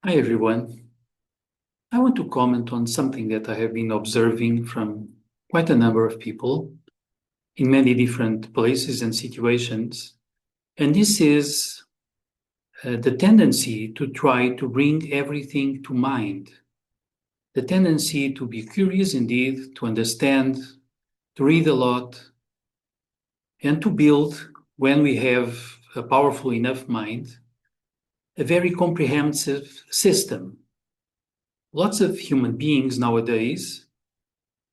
Hi, everyone. I want to comment on something that I have been observing from quite a number of people in many different places and situations. And this is the tendency to try to bring everything to mind, the tendency to be curious indeed, to understand, to read a lot, and to build, when we have a powerful enough mind, a very comprehensive system. Lots of human beings nowadays,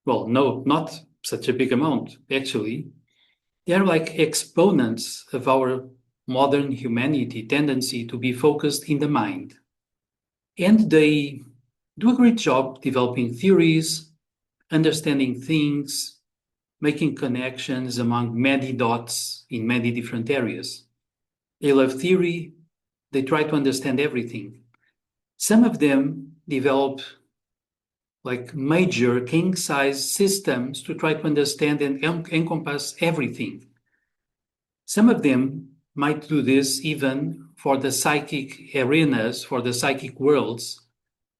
well, no, not such a big amount, actually. They're like exponents of our modern humanity tendency to be focused in the mind. And they do a great job developing theories, understanding things, making connections among many dots in many different areas. They love theory, they try to understand everything. Some of them develop like major king-size systems to try to understand and encompass everything. Some of them might do this even for the psychic arenas, for the psychic worlds.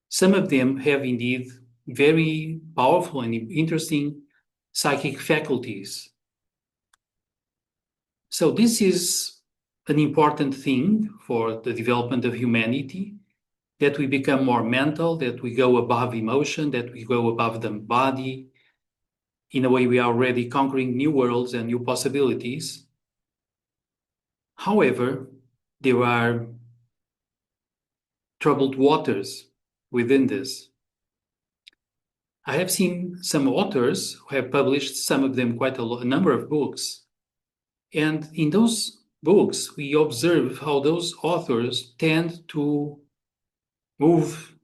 Some of them have indeed very powerful and interesting psychic faculties. So this is an important thing for the development of humanity, that we become more mental, that we go above emotion, that we go above the body. In a way, we are already conquering new worlds and new possibilities. However, there are troubled waters within this. I have seen some authors who have published, some of them quite a number of books. And in those books, we observe how those authors tend to move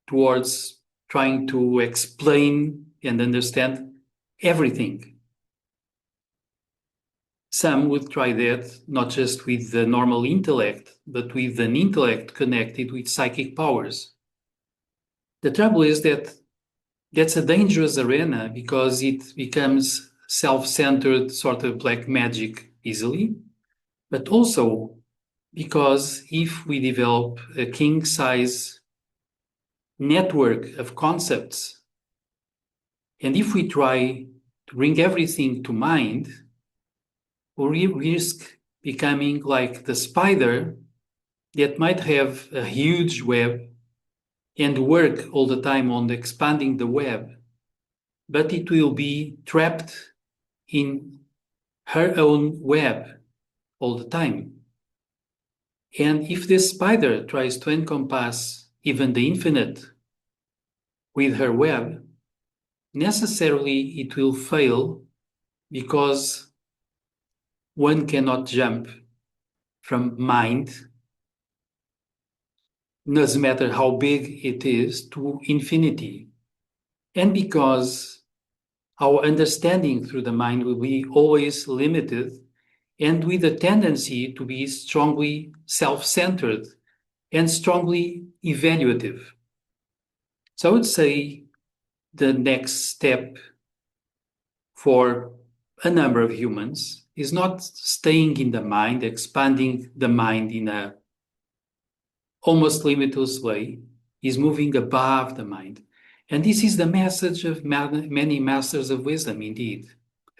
towards trying to explain and understand everything. Some would try that not just with the normal intellect, but with an intellect connected with psychic powers. The trouble is that that's a dangerous arena because it becomes self-centered, sort of black magic easily, but also because if we develop a king-size network of concepts, and if we try to bring everything to mind, we risk becoming like the spider that might have a huge web and work all the time on expanding the web, but it will be trapped in her own web all the time. And if this spider tries to encompass even the infinite with her web, necessarily it will fail because one cannot jump from mind, doesn't matter how big it is, to infinity. And because our understanding through the mind will be always limited and with a tendency to be strongly self-centered and strongly evaluative. So I would say the next step for a number of humans is not staying in the mind, expanding the mind in a almost limitless way, is moving above the mind. And this is the message of many masters of wisdom, indeed,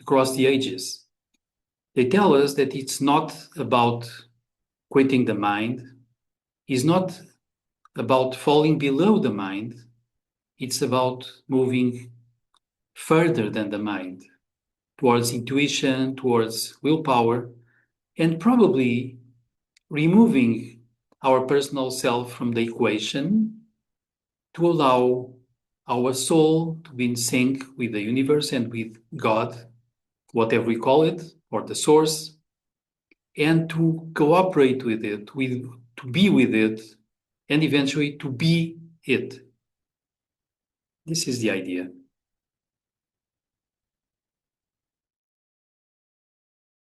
across the ages. They tell us that it's not about quitting the mind, it's not about falling below the mind, it's about moving further than the mind, towards intuition, towards willpower, and probably removing our personal self from the equation to allow our soul to be in sync with the universe and with God, whatever we call it, or the source, and to cooperate with it, to be with it, and eventually to be it. This is the idea.